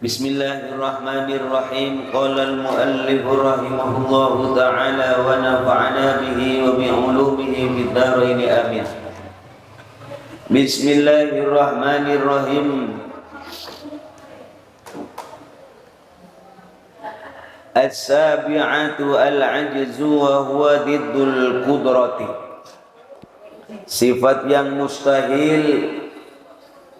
Bismillahirrahmanirrahim. Qala al-muallif rahimahullahu ta'ala wa nafa'ana bihi wa bi 'ulumihi fid dharain amin. Bismillahirrahmanirrahim. As-sabi'atu al-'ajzu wa huwa diddul qudrati. Sifat yang mustahil,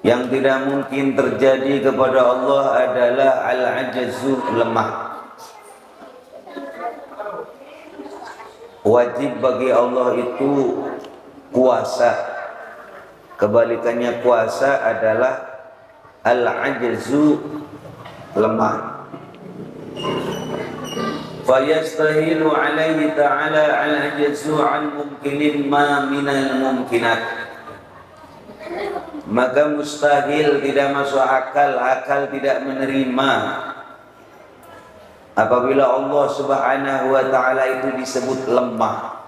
yang tidak mungkin terjadi kepada Allah adalah al-'ajzu, lemah. Wajib bagi Allah itu kuasa. Kebalikannya kuasa adalah al-'ajzu, lemah. Fayastahilu alaihi ta'ala al-'ajzu an mumkinin ma minal mumkinat. Maka mustahil, tidak masuk akal, akal tidak menerima apabila Allah subhanahu wa ta'ala itu disebut lemah,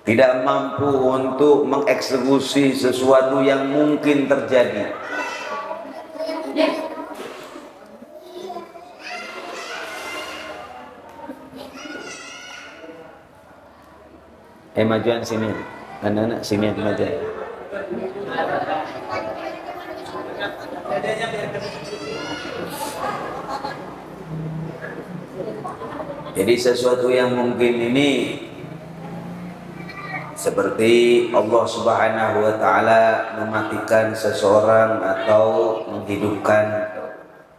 tidak mampu untuk mengeksekusi sesuatu yang mungkin terjadi. Majuan sini, anak-anak sini majuan. Jadi sesuatu yang mungkin ini seperti Allah subhanahu wa ta'ala mematikan seseorang atau menghidupkan,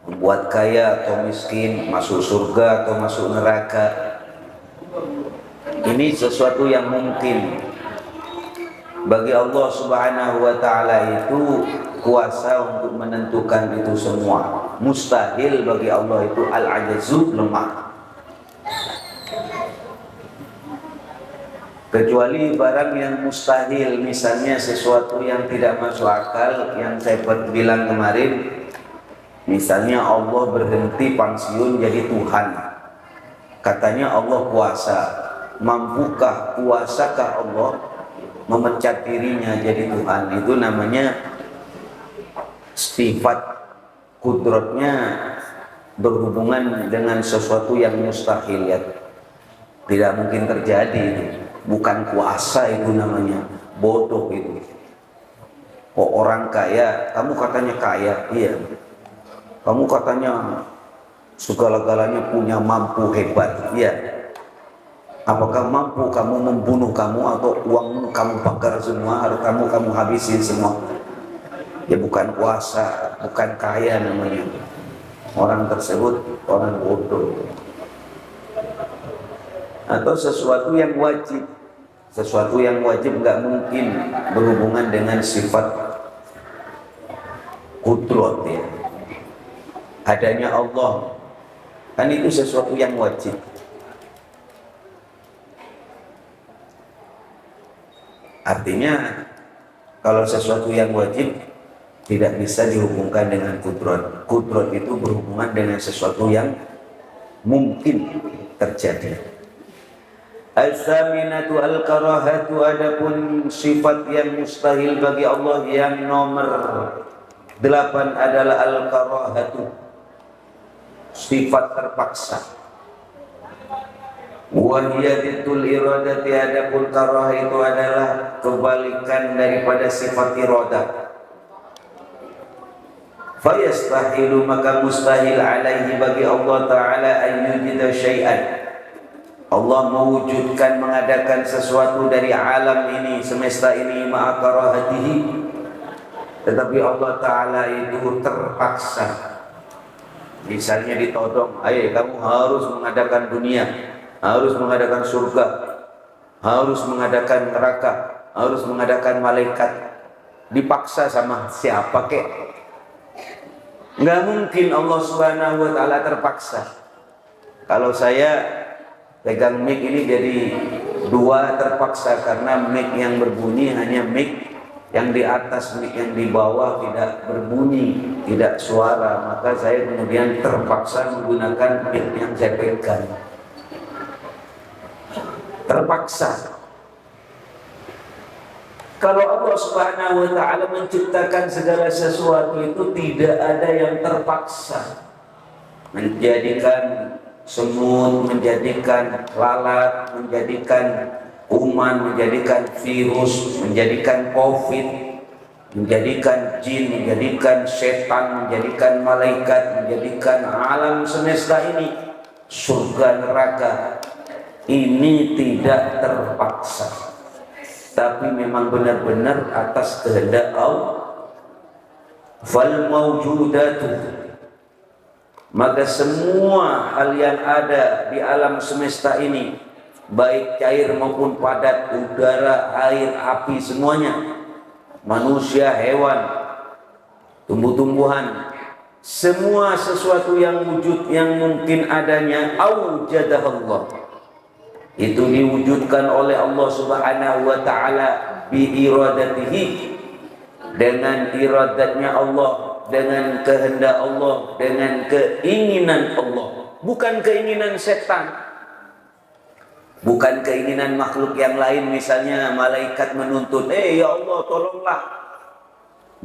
membuat kaya atau miskin, masuk surga atau masuk neraka. Ini sesuatu yang mungkin. Bagi Allah subhanahu wa ta'ala itu kuasa untuk menentukan itu semua. Mustahil bagi Allah itu al-'ajzu, lemah. Kecuali barang yang mustahil, misalnya sesuatu yang tidak masuk akal, yang saya bilang kemarin, misalnya Allah berhenti pensiun jadi Tuhan. Katanya Allah kuasa. Mampukah, kuasakah Allah memecat dirinya jadi Tuhan? Itu namanya sifat kudratnya berhubungan dengan sesuatu yang mustahil, ya. Tidak mungkin terjadi. Bukan kuasa itu namanya, bodoh itu. Oh, orang kaya, kamu katanya kaya, iya. Kamu katanya segala-galanya punya, mampu, hebat, iya. Apakah mampu kamu membunuh kamu atau uang kamu bakar semua, harus kamu habisin semua? Ya bukan kuasa, bukan kaya namanya. Orang tersebut orang bodoh. Atau sesuatu yang wajib. Sesuatu yang wajib nggak mungkin berhubungan dengan sifat qudrat, ya. Adanya Allah, kan itu sesuatu yang wajib. Artinya kalau sesuatu yang wajib tidak bisa dihubungkan dengan qudrat. Qudrat itu berhubungan dengan sesuatu yang mungkin terjadi. As-saminatu al-karahatu, adapun sifat yang mustahil bagi Allah yang nomor 8 adalah al-karahatu, sifat terpaksa. Wahiyatul iradati, adapun karah itu adalah kebalikan daripada sifat iradah. Fayastahilu, maka mustahil alaihi bagi Allah ta'ala ayyujida syai'an, Allah mewujudkan, mengadakan sesuatu dari alam ini, semesta ini, ma'a karahatihi, tetapi Allah ta'ala itu terpaksa. Misalnya ditodong, ayo kamu harus mengadakan dunia, harus mengadakan surga, harus mengadakan neraka, harus mengadakan malaikat. Dipaksa sama siapa kek? Nggak mungkin Allah subhanahu wa ta'ala terpaksa. Kalau saya pegang mic ini jadi 2 terpaksa, karena mic yang berbunyi hanya mic yang di atas, mic yang di bawah tidak berbunyi, tidak suara. Maka saya kemudian terpaksa menggunakan mic yang saya pegang. Terpaksa. Kalau Allah Subhanahu wa taala menciptakan segala sesuatu itu tidak ada yang terpaksa. Menjadikan semut, menjadikan lalat, menjadikan kuman, menjadikan virus, menjadikan COVID, menjadikan jin, menjadikan setan, menjadikan malaikat, menjadikan alam semesta ini, surga neraka. Ini tidak terpaksa, tapi memang benar-benar atas kehendak Allah. Fal mawjudatu, maka semua hal yang ada di alam semesta ini, baik cair maupun padat, udara, air, api, semuanya, manusia, hewan, tumbuh-tumbuhan, semua sesuatu yang wujud yang mungkin adanya, aujadahallah, itu diwujudkan oleh Allah Subhanahu wa taala bi iradatihi, dengan iradatnya Allah, dengan kehendak Allah, dengan keinginan Allah, bukan keinginan setan, bukan keinginan makhluk yang lain. Misalnya malaikat menuntut, ya Allah tolonglah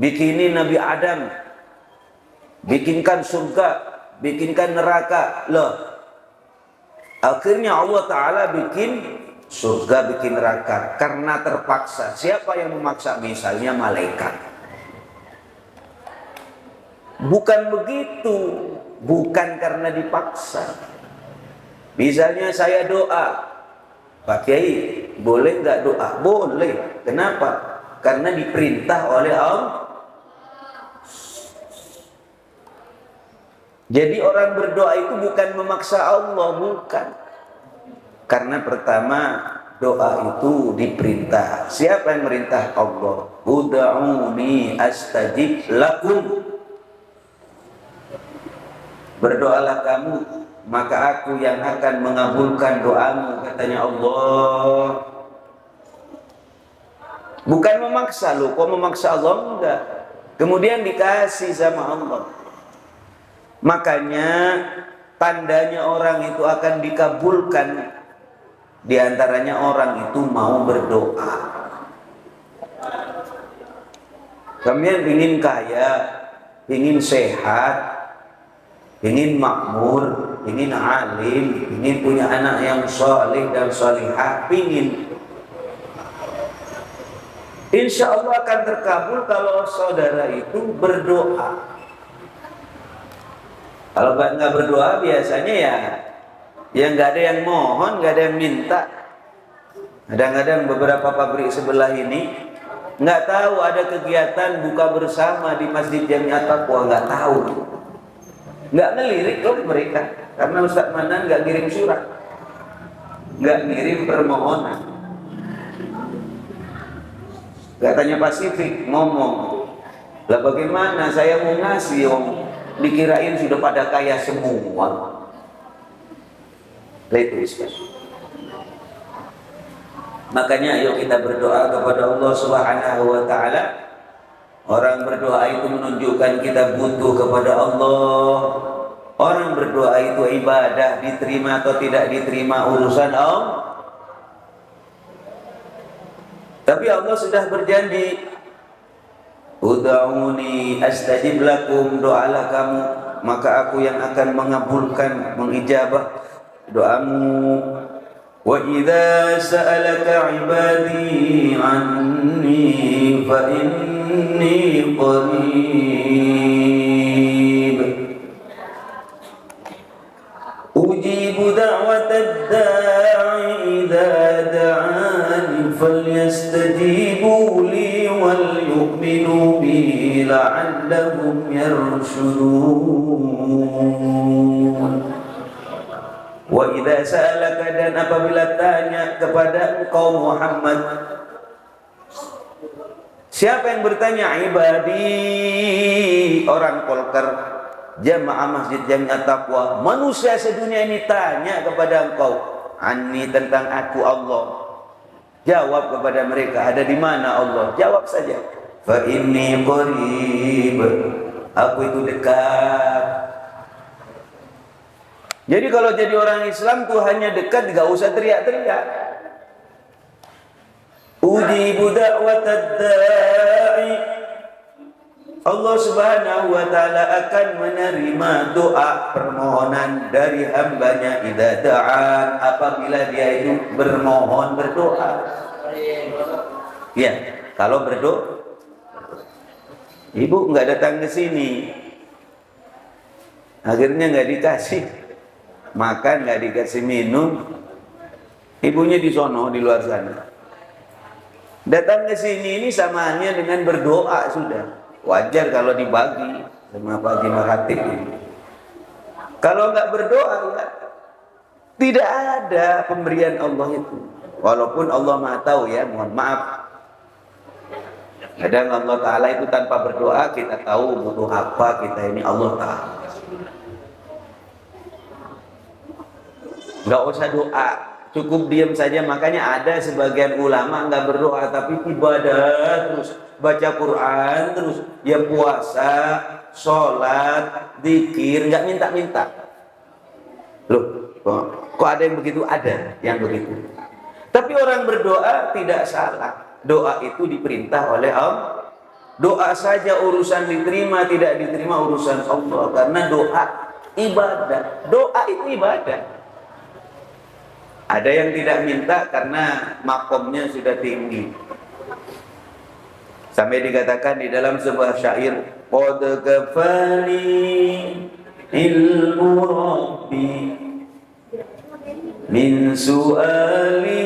bikinin Nabi Adam, bikinkan surga, bikinkan neraka. Loh, akhirnya Allah Ta'ala bikin surga, bikin neraka karena terpaksa. Siapa yang memaksa? Misalnya malaikat. Bukan begitu, bukan karena dipaksa. Misalnya saya doa, Pak Kiai, boleh nggak doa? Boleh. Kenapa? Karena diperintah oleh Allah. Jadi orang berdoa itu bukan memaksa Allah, bukan. Karena pertama, doa itu diperintah. Siapa yang merintah? Allah. Ud'uni astajib lakum. Berdoalah kamu, maka aku yang akan mengabulkan doamu, katanya Allah. Bukan memaksa loh, kok memaksa Allah? Enggak. Kemudian dikasih sama Allah. Makanya tandanya orang itu akan dikabulkan, di antaranya orang itu mau berdoa. Kalian ingin kaya, ingin sehat, ingin makmur, ingin alim, ingin punya anak yang soleh dan solihah, ingin. Insya Allah akan terkabul kalau saudara itu berdoa. Kalau nggak berdoa biasanya ya nggak ada yang mohon, nggak ada yang minta. Kadang-kadang beberapa pabrik sebelah ini nggak tahu ada kegiatan buka bersama di Masjid Jamiat Taqwa, nggak tahu, nggak ngelirik loh mereka, karena Ustaz Manan nggak ngirim surat, nggak ngirim permohonan. Nggak tanya Pasifik, ngomong lah bagaimana saya mau ngasih dikirain sudah pada kaya semua. Makanya ayo kita berdoa kepada Allah Subhanahu wa taala. Orang berdoa itu menunjukkan kita butuh kepada Allah. Orang berdoa itu ibadah, diterima atau tidak diterima urusan Allah. Tapi Allah sudah berjanji, ud'uni astajib lakum, doalah kamu, maka aku yang akan mengabulkan, mengijabah doamu. Wa idza sa'alaka 'ibadi 'anni fa inni qarib ujibu da'watad da'i idza da'ani falyastajibu li wal yu'minu bi la'allahum yarshudun. Wa idza sa'alaka, dan apabila tanya kepada engkau Muhammad. Siapa yang bertanya? Ibadi, orang Polker, jamaah Masjid Jamiat Taqwa, manusia sedunia ini tanya kepada engkau. Anni, tentang aku Allah. Jawab kepada mereka, ada di mana Allah? Jawab saja. Fa inni qarib, aku itu dekat. Jadi kalau jadi orang Islam tuh hanya dekat, gak usah teriak-teriak. Ujibu da'watad da'i. Allah Subhanahu wa taala akan menerima doa permohonan dari hambanya idza da'an, apabila dia itu bermohon, berdoa. Ya, kalau berdoa, ibu nggak datang ke sini, akhirnya nggak dikasih makan, nggak dikasih minum, ibunya di sono, di luar sana. Datang ke sini ini samaannya dengan berdoa sudah. Wajar kalau dibagi sama Pak Haji Mahatib ini. Kalau nggak berdoa ya tidak ada pemberian Allah itu. Walaupun Allah Maha tahu ya, mohon maaf. Kadang Allah Ta'ala itu tanpa berdoa kita tahu butuh apa kita ini, Allah tahu. Nggak usah doa, cukup diam saja. Makanya ada sebagian ulama nggak berdoa tapi ibadah terus, baca Quran terus, ya puasa, sholat, zikir, nggak minta-minta. Loh, kok ada yang begitu? Ada yang begitu. Tapi orang berdoa tidak salah. Doa itu diperintah oleh Allah. Doa saja urusan diterima tidak diterima urusan Allah. Karena doa ibadah. Doa itu ibadah. Ada yang tidak minta karena makomnya sudah tinggi. Sampai dikatakan di dalam sebuah syair, qad kafani ilmu rabbi min su'ali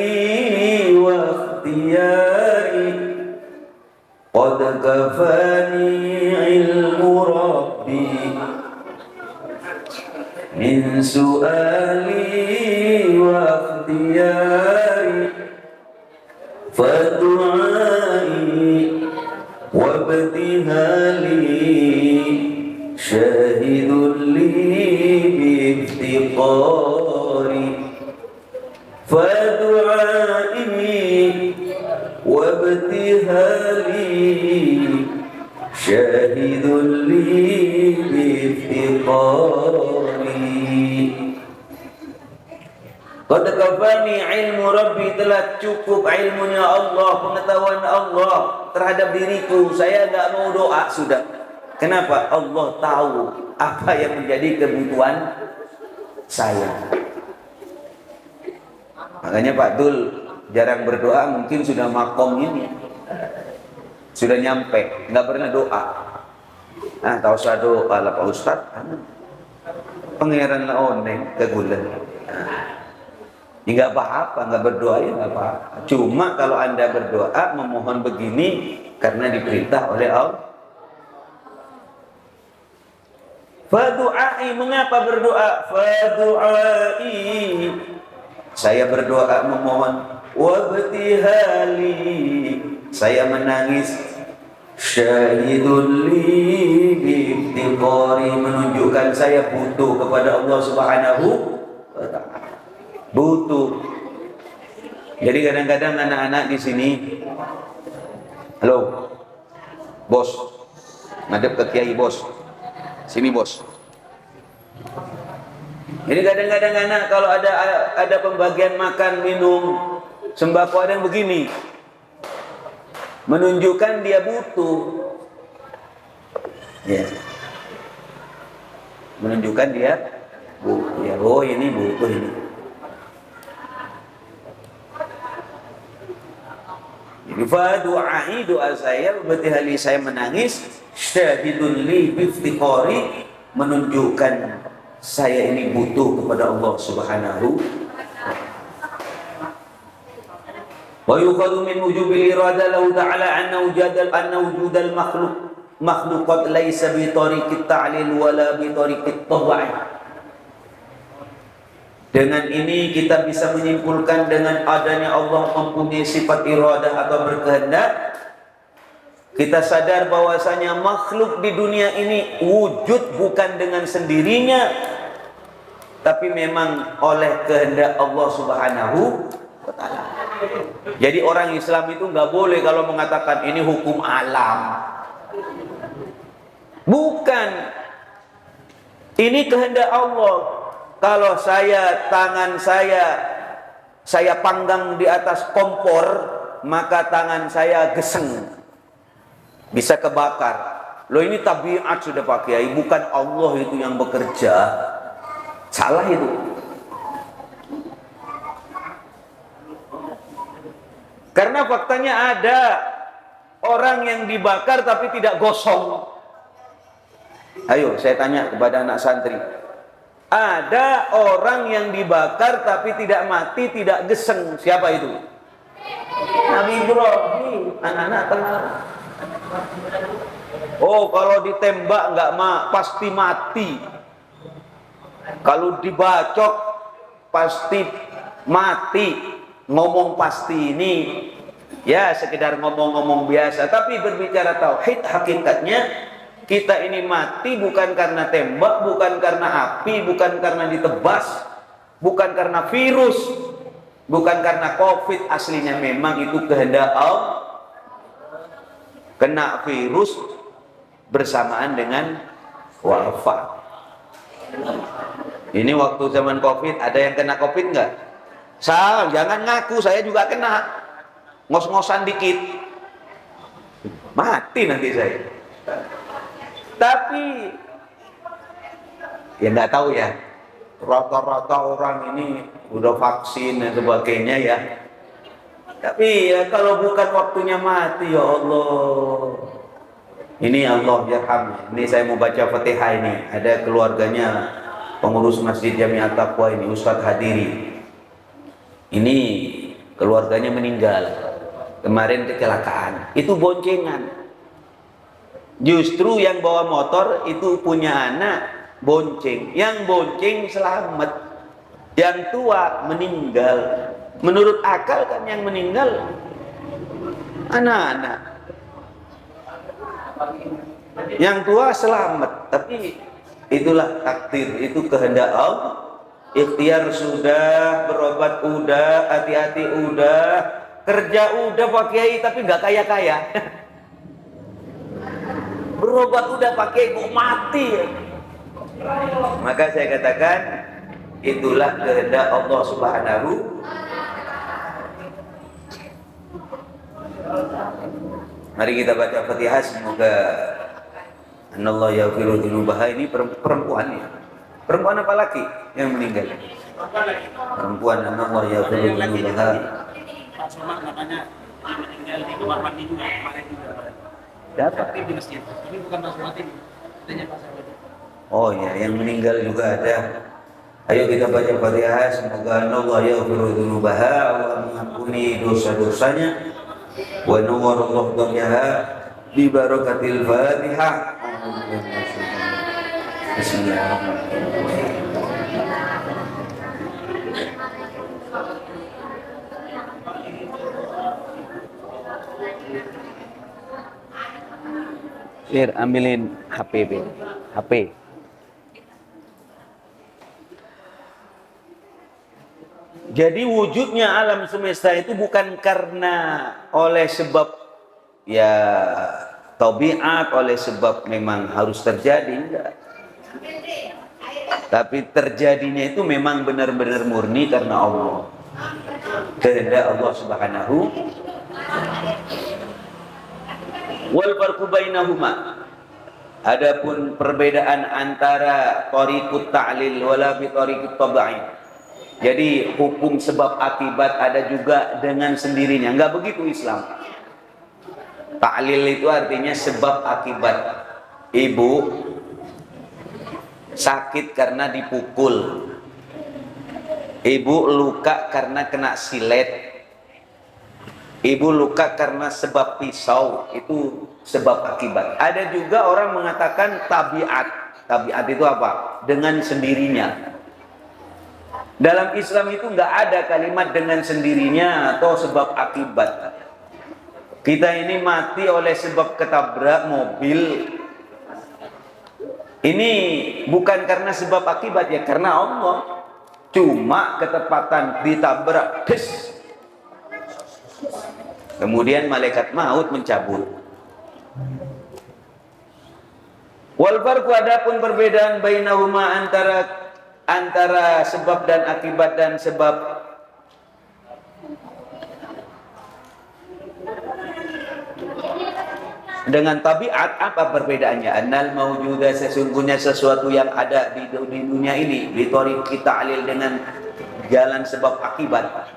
wa ikhtiyari. Qad kafani ilmu rabbi min su'ali wa ikhtiyari fadu'ai wabtihali syahidun li biftiqari. Fadu'ai wabtihali syahidun li biftiqari. Qad kafani ilmu Rabbi, telah cukup ilmunya Allah, pengetahuan Allah terhadap diriku. Saya enggak mau doa sudah. Kenapa? Allah tahu apa yang menjadi kebutuhan saya. Makanya Pak Dul jarang berdoa, mungkin sudah makom ini. Sudah nyampe, enggak pernah doa. Ah, tahu saya doa lah Pak Ustaz. Pangeran lah oneng kegulan. Ya nggak apa-apa, nggak berdoa ya nggak apa-apa. Cuma kalau Anda berdoa memohon begini karena diperintah oleh Allah. Fadu'ai, mengapa berdoa? Fadu'ai, saya berdoa memohon. Wabtihali, saya menangis. Syahidun li biftiqari, menunjukkan saya butuh kepada Allah Subhanahu wa ta'ala. Butuh. Jadi kadang-kadang anak-anak di sini, halo, bos, ngadep ke kiai bos, sini bos. Jadi kadang-kadang anak kalau ada pembagian makan, minum, sembako ada yang begini, menunjukkan dia butuh, ya, menunjukkan dia butuh. Ya, oh ini butuh ini. Fadu'ai, doa saya, berarti saya menangis. Syahidun li biftiqari, menunjukkan saya ini butuh kepada Allah Subhanahu. Wa yuqadu min wujubil irada lahu ta'ala anna wujudal makhluqat laysa bi tariqit ta'lil wala bi tariqit tawai. Dengan ini kita bisa menyimpulkan dengan adanya Allah mempunyai sifat iradah atau berkehendak. Kita sadar bahwasanya makhluk di dunia ini wujud bukan dengan sendirinya, tapi memang oleh kehendak Allah Subhanahu wa ta'ala. Jadi orang Islam itu nggak boleh kalau mengatakan ini hukum alam. Bukan. Ini kehendak Allah. Kalau tangan saya panggang di atas kompor, maka tangan saya geseng, bisa kebakar. Loh, ini tabiat sudah Pak Kiai, bukan Allah itu yang bekerja. Salah itu. Karena faktanya ada orang yang dibakar tapi tidak gosong. Ayo saya tanya kepada anak santri. Ada orang yang dibakar tapi tidak mati, tidak geseng. Siapa itu? Nabi Ibrahim. Anak-anak tenang. Oh, kalau ditembak nggak pasti mati. Kalau dibacok pasti mati. Ngomong pasti ini ya sekedar ngomong-ngomong biasa. Tapi berbicara tauhid, hakikatnya kita ini mati bukan karena tembak, bukan karena api, bukan karena ditebas, bukan karena virus, bukan karena COVID. Aslinya memang itu kehendak Allah. Kena virus bersamaan dengan wafat. Ini waktu zaman COVID, ada yang kena COVID nggak? Jangan ngaku, saya juga kena. Ngos-ngosan dikit, mati nanti saya. Tapi ya nggak tahu ya, rata-rata orang ini udah vaksin dan sebagainya ya. Tapi ya kalau bukan waktunya mati, ya Allah. Ini Allah yarham. Ini saya mau baca Fatihah ini. Ada keluarganya pengurus Masjid Jamiat Taqwa ini, Ustadz Hadiri. Ini keluarganya meninggal. Kemarin kecelakaan. Itu boncengan. Justru yang bawa motor itu punya anak bonceng. Yang bonceng selamat. Yang tua meninggal. Menurut akal kan yang meninggal anak-anak. Yang tua selamat. Tapi itulah takdir, itu kehendak Allah. Ikhtiar sudah, berobat udah, hati-hati udah, kerja udah Pak Kiai, tapi nggak kaya-kaya. Berobat udah Pak Kiai, kok mati ya? Maka saya katakan itulah kehendak Allah Subhanahu. Mari kita baca Fatihah, semoga Allah yaghfiru dzunubaha. Ini perempuan ya. Perempuan apa laki yang meninggal? Perempuan. Allah yaghfiru dzunubaha. Namanya meninggal di kamar mandi juga kemarin juga. Dapat di masjid. Ini bukan Mas Mati. Oh ya, yang meninggal juga ada. Ayo kita baca Fatihah, semoga Allah yaghfiru dzunubaha, Allah mengampuni dosa-dosanya. Wa nawwarallahu qabriha bi barakatil Fatihah. Bismillahirrahmanirrahim. Bir, ambilin HP, Bir. HP. Jadi wujudnya alam semesta itu bukan karena oleh sebab ya tabiat, oleh sebab memang harus terjadi, enggak. Tapi terjadinya itu memang benar-benar murni karena Allah. Kehendak Allah Subhanahu. Wal farqu bainahuma. Adapun perbedaan antara thariqut ta'lil wala bi thariqut tab'i. Jadi hukum sebab akibat ada juga dengan sendirinya. Enggak begitu Islam. Ta'lil itu artinya sebab akibat. Ibu sakit karena dipukul. Ibu luka karena kena silet. Ibu luka karena sebab pisau. Itu sebab akibat. Ada juga orang mengatakan tabiat. Tabiat itu apa? Dengan sendirinya. Dalam Islam itu nggak ada kalimat dengan sendirinya atau sebab akibat. Kita ini mati oleh sebab ketabrak mobil. Ini bukan karena sebab akibat ya, karena Allah. Cuma ketepatan ditabrak, des. Kemudian malaikat maut mencabut. Wal farqu, adapun perbedaan bainahuma antara sebab dan akibat dan sebab Dengan tabiat apa perbedaannya? Annal mawjuda, sesungguhnya sesuatu yang ada di dunia ini, bitariqi ta'lil, dengan jalan sebab akibat.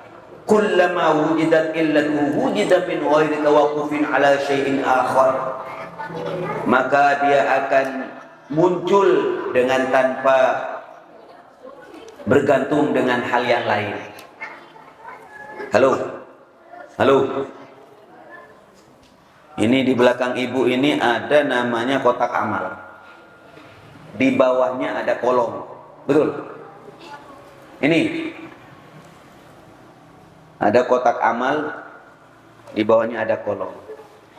Kullama wujidat illatu wujida min ghairi tawaqqufin ala syai'in akhar. Maka dia akan muncul dengan tanpa bergantung dengan hal yang lain. Halo. Halo. Ini di belakang ibu ini ada namanya kotak amal. Di bawahnya ada kolom. Betul? Ini ada kotak amal, di bawahnya ada kolom.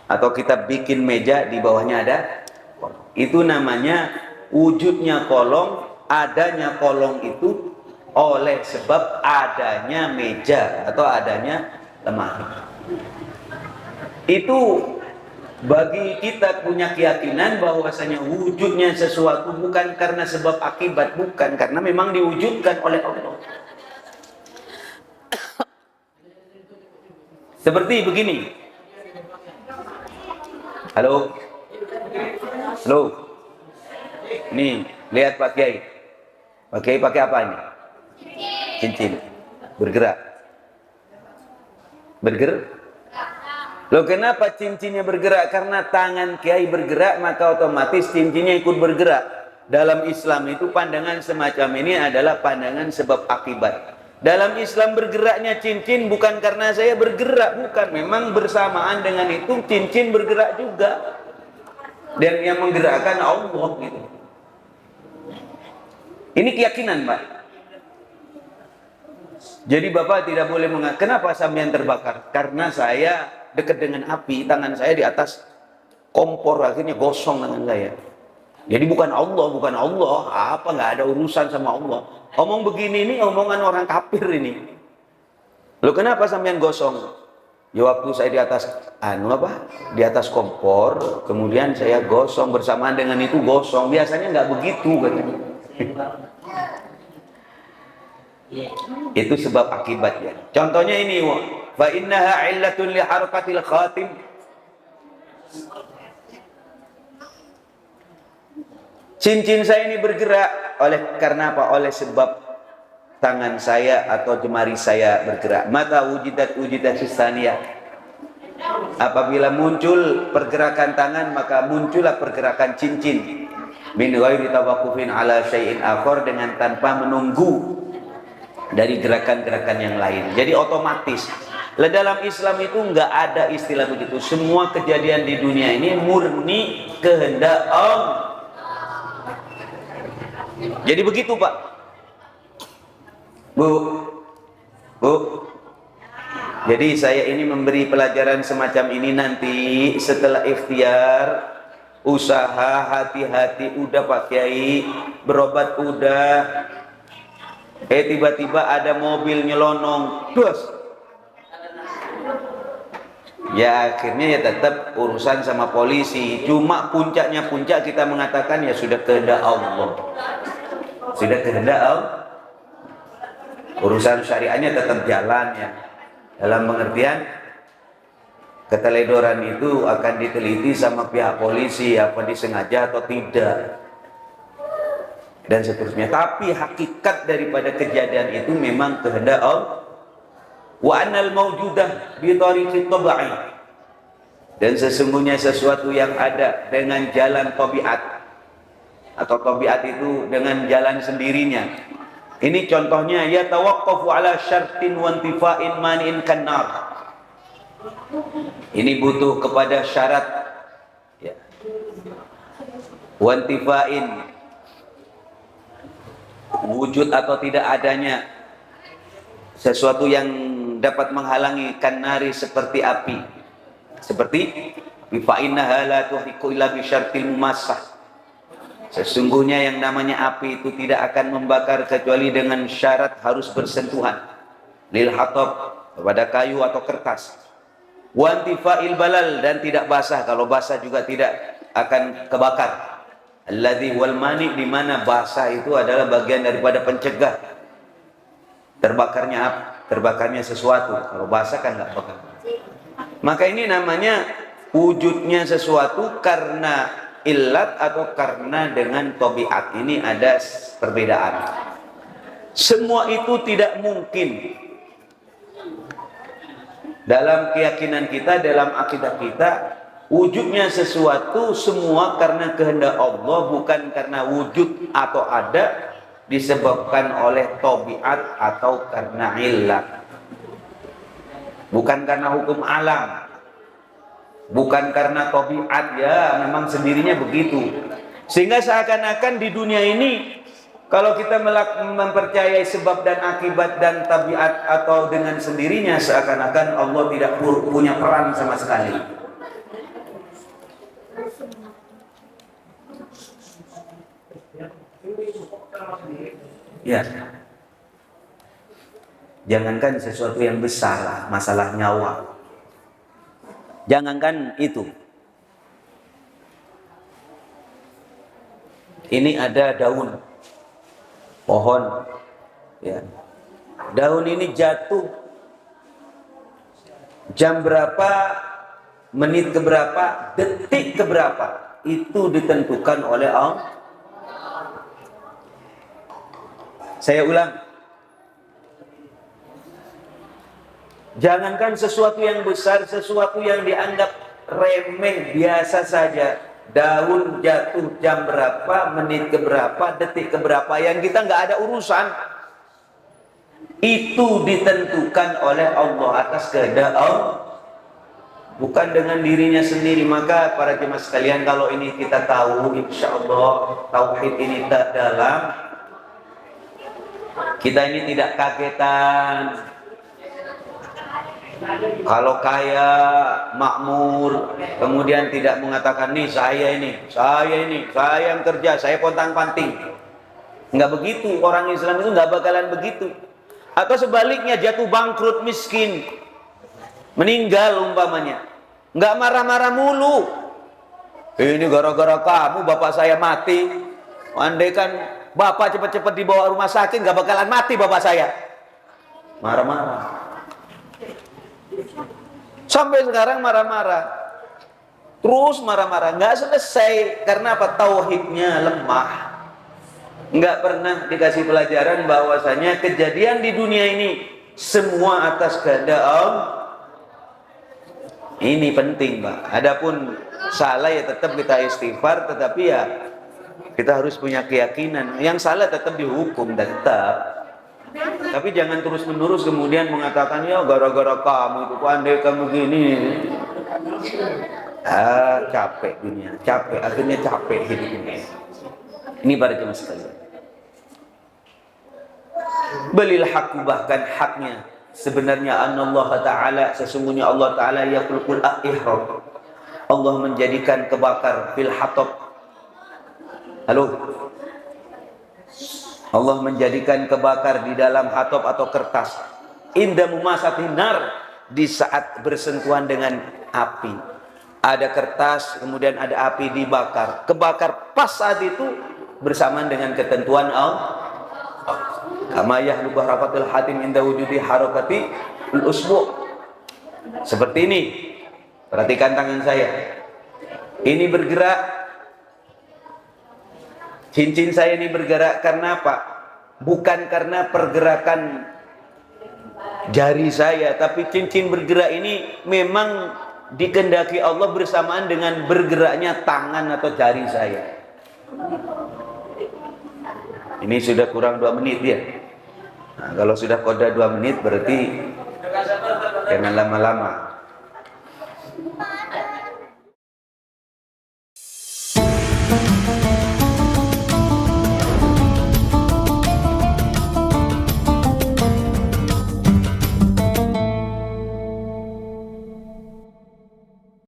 Atau kita bikin meja, di bawahnya ada kolom. Itu namanya wujudnya kolom, adanya kolom itu oleh sebab adanya meja atau adanya lemari. Itu bagi kita punya keyakinan bahwasanya wujudnya sesuatu bukan karena sebab akibat, bukan, karena memang diwujudkan oleh Allah. Seperti begini. Halo. Halo. Nih, lihat Pak Kiai. Pak Kiai pakai apa ini? Cincin. Bergerak. Bergerak. Loh, kenapa cincinnya bergerak? Karena tangan Kiai bergerak, maka otomatis cincinnya ikut bergerak. Dalam Islam itu pandangan semacam ini adalah pandangan sebab akibat. Dalam Islam bergeraknya cincin bukan karena saya bergerak, bukan. Memang bersamaan dengan itu cincin bergerak juga. Dan yang menggerakkan Allah gitu. Ini keyakinan, Pak. Jadi Bapak tidak boleh mengatakan, kenapa sampean terbakar? Karena saya dekat dengan api, tangan saya di atas kompor, akhirnya gosong tangan saya. Jadi bukan Allah, apa, nggak ada urusan sama Allah. Omong begini ini omongan orang kafir ini. Loh, kenapa sampean gosong? Ya waktu saya di atas di atas kompor, kemudian saya gosong, bersamaan dengan itu gosong. Biasanya nggak begitu katanya. Itu sebab akibatnya. Contohnya ini, fa innaha illatun li harakatil khatim. Cincin saya ini bergerak karena apa? Oleh sebab tangan saya atau jemari saya bergerak. Mata wujidat sisaniyah. Apabila muncul pergerakan tangan, maka muncullah pergerakan cincin. Min ghairi tawaqqufin ala syai'in akhar, dengan tanpa menunggu dari gerakan-gerakan yang lain. Jadi otomatis. Dalam Islam itu nggak ada istilah begitu. Semua kejadian di dunia ini murni kehendak Allah. Jadi begitu, Pak. Bu. Jadi saya ini memberi pelajaran semacam ini nanti setelah ikhtiar, usaha, hati-hati, udah Pak Kiai, berobat udah. Tiba-tiba ada mobil nyelonong, terus ya akhirnya ya tetap urusan sama polisi. Cuma puncak kita mengatakan ya sudah kehendak Allah, sudah kehendak Allah. Urusan syariahnya tetap jalan ya, dalam pengertian keteledoran itu akan diteliti sama pihak polisi, apa disengaja atau tidak, dan seterusnya. Tapi hakikat daripada kejadian itu memang kehendak Allah. Wa annal mawjudah bi tariqit tabi'i, dan sesungguhnya sesuatu yang ada dengan jalan tabiat, atau tabiat itu dengan jalan sendirinya. Ini contohnya, ya tawaqqafu ala syartin wa intifa'in mani'in kannar. Ini butuh kepada syarat ya. Wa intifa'in, wujud atau tidak adanya sesuatu yang dapat menghalangi kanari, seperti api. Seperti fa innaha la tuhriqu illa bi syartil mumassah. Sesungguhnya yang namanya api itu tidak akan membakar kecuali dengan syarat harus bersentuhan. Lil hatab, pada kayu atau kertas. Wa intifa'il balal, dan tidak basah. Kalau basah juga tidak akan kebakar. Alladzi wal mani, di mana basah itu adalah bagian daripada pencegah terbakarnya sesuatu. Kalau basah kan nggak bakar. Maka ini namanya wujudnya sesuatu karena illat atau karena dengan tabiat. Ini ada perbedaan. Semua itu tidak mungkin. Dalam keyakinan kita, dalam akidah kita, wujudnya sesuatu semua karena kehendak Allah, bukan karena wujud atau ada disebabkan oleh tabiat atau karena illat. Bukan karena hukum alam, bukan karena tabiat, ya memang sendirinya begitu. Sehingga seakan-akan di dunia ini kalau kita mempercayai sebab dan akibat dan tabiat atau dengan sendirinya, seakan-akan Allah tidak punya peran sama sekali. Ya, jangankan sesuatu yang besar lah, masalah nyawa. Jangankan itu. Ini ada daun pohon, ya. Daun ini jatuh jam berapa, menit keberapa, detik keberapa, itu ditentukan oleh Allah. Saya ulang, jangankan sesuatu yang besar, sesuatu yang dianggap remeh biasa saja, daun jatuh jam berapa, menit keberapa, detik keberapa, yang kita nggak ada urusan, itu ditentukan oleh Allah atas kehendak Allah, bukan dengan dirinya sendiri. Maka para jemaah sekalian, kalau ini kita tahu, insya Allah tauhid ini tak dalam, kita ini tidak kagetan. Kalau kaya, makmur, kemudian tidak mengatakan nih saya yang kerja, saya pontang-panting. Nggak begitu, orang Islam itu nggak bakalan begitu. Atau sebaliknya jatuh bangkrut, miskin, meninggal umpamanya, nggak marah-marah mulu. Ini gara-gara kamu bapak saya mati. Andai kan bapak cepat-cepat dibawa rumah sakit, nggak bakalan mati bapak saya. Marah-marah. Sampai sekarang marah-marah, terus marah-marah, nggak selesai. Karena apa? Tauhidnya lemah. Nggak pernah dikasih pelajaran bahwasanya kejadian di dunia ini semua atas kehendak Allah. Ini penting, Pak. Adapun salah ya tetap kita istighfar, tetapi ya kita harus punya keyakinan. Yang salah tetap dihukum, tetap. Tapi jangan terus-menerus kemudian mengatakan ya gara-gara kamu itu, andai kamu gini. Capek dunia, capek, akhirnya capek hidup ini. Ini para jemaah sekalian. Balil haqqu, bahkan haknya sebenarnya Allah Ta'ala, sesungguhnya Allah Ta'ala yakhluqul ihram. Allah menjadikan kebakar fil hatab. Halo. Allah menjadikan kebakar di dalam hatab atau kertas. Inda mumasatin nar, di saat bersentuhan dengan api. Ada kertas, kemudian ada api dibakar. Kebakar pas saat itu bersamaan dengan ketentuan Allah. Kama yahluku harafatul hatim inda wujudi harakati al-usbu'. Seperti ini. Perhatikan tangan saya. Ini bergerak. Cincin saya ini bergerak karena apa? Bukan karena pergerakan jari saya, tapi cincin bergerak ini memang dikehendaki Allah bersamaan dengan bergeraknya tangan atau jari saya. Ini sudah kurang 2 menit ya. Nah, kalau sudah koda 2 menit berarti jangan lama-lama.